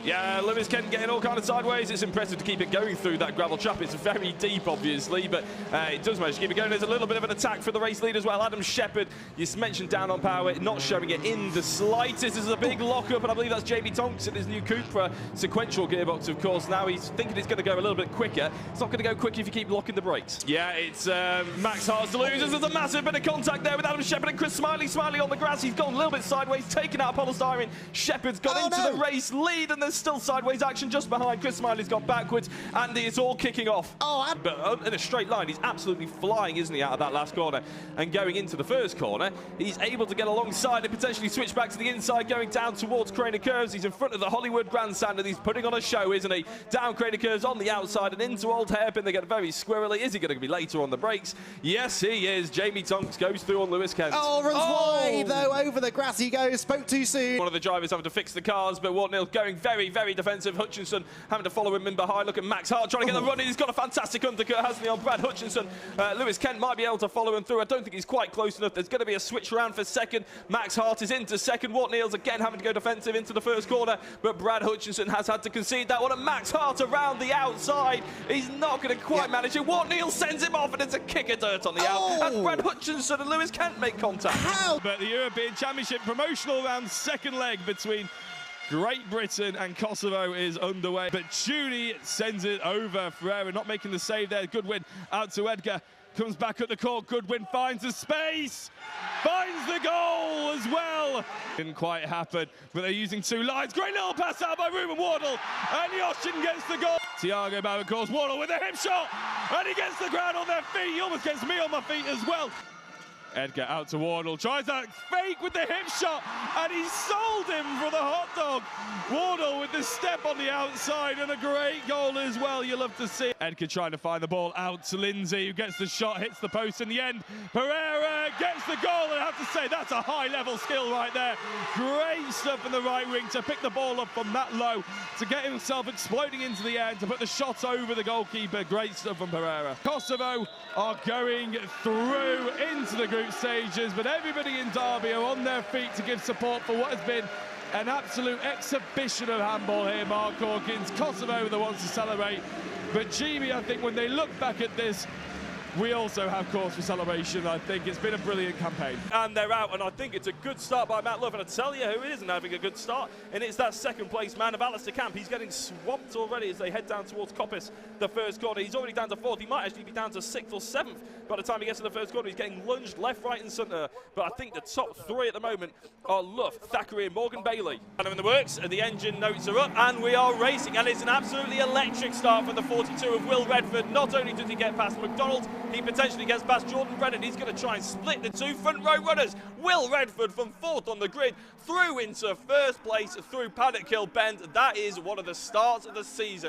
Yeah, Lewis Kent getting all kind of sideways. It's impressive to keep it going through that gravel trap. It's very deep, obviously, but it does manage to keep it going. There's a little bit of an attack for the race lead as well. Adam Shepherd, you mentioned down on power, not showing it in the slightest. This is a big lock-up, and I believe that's Jamie Tonks in his new Cupra sequential gearbox, of course. Now he's thinking it's going to go a little bit quicker. It's not going to go quicker if you keep locking the brakes. Yeah, it's Max Hart's to lose. There's a massive bit of contact there with Adam Shepherd and Chris Smiley. Smiley on the grass. He's gone a little bit sideways, taken out polystyrene. Shepherd's gone into the race lead, and there's still sideways action just behind. Chris Smiley's gone backwards, and it's all kicking off. But in a straight line, he's absolutely flying, isn't he, out of that last corner? And going into the first corner, he's able to get alongside and potentially switch back to the inside, going down towards Craner Curves. He's in front of the Hollywood Grandstand, and he's putting on a show, isn't he? Down Craner Curves on the outside and into Old Hairpin. They get very squirrely. Is he going to be later on the brakes? Yes, he is. Jamie Tonks goes through on Lewis Kent. Runs wide, though. Over the grass he goes. Spoke too soon. One of the drivers having to fix the cars, but Ward-Nil going very defensive. Hutchinson having to follow him in behind. Look at Max Hart trying to get the run in. He's got a fantastic undercut, hasn't he, on Brad Hutchinson. Lewis Kent might be able to follow him through. I don't think he's quite close enough. There's going to be a switch around for second. Max Hart is into second. Ward-Nil's again having to go defensive into the first corner, but Brad Hutchinson has had to concede that one. And Max Hart around the outside. He's not going to quite manage it. Ward-Nil sends him off, and it's a kick of dirt on the out. And Brad Hutchinson and Lewis Kent make contact. But the European Championship promotional round second leg between Great Britain and Kosovo is underway, but Tuni sends it over. Ferreira not making the save there. Goodwin out to Edgar, comes back at the court. Goodwin finds the space, finds the goal as well. Didn't quite happen, but they're using two lines. Great little pass out by Ruben Wardle, and Yoshin gets the goal. Thiago Barbacourse, Wardle with a hip shot, and he gets the ground on their feet. He almost gets me on my feet as well. Edgar out to Wardle, tries that fake with the hip shot, and he sold him for the hot dog. Wardle with the step on the outside, and a great goal as well. You love to see it. Edgar trying to find the ball out to Lindsay, who gets the shot, hits the post in the end. Pereira gets the goal, and I have to say, that's a high-level skill right there. Great stuff in the right wing to pick the ball up from that low, to get himself exploding into the air, to put the shot over the goalkeeper. Great stuff from Pereira. Kosovo are going through into the group stages, but everybody in Derby are on their feet to give support for what has been an absolute exhibition of handball here. Mark Hawkins, Kosovo are the ones to celebrate, but GB, I think when they look back at this, we also have cause for celebration. I think it's been a brilliant campaign. And they're out, and I think it's a good start by Matt Love. And I tell you who isn't having a good start, and it's that second place man of Alistair Camp. He's getting swamped already as they head down towards Coppice, the first corner. He's already down to fourth. He might actually be down to sixth or seventh by the time he gets to the first corner. He's getting lunged left, right, and centre. But I think the top three at the moment are Love, Thackeray, and Morgan Bailey. And in the works, and the engine notes are up, and we are racing. And it's an absolutely electric start for the 42 of Will Redford. Not only does he get past McDonald, he potentially gets past Jordan Brennan. He's going to try and split the two front row runners. Will Redford from fourth on the grid through into first place through Paddock Hill Bend. That is one of the starts of the season.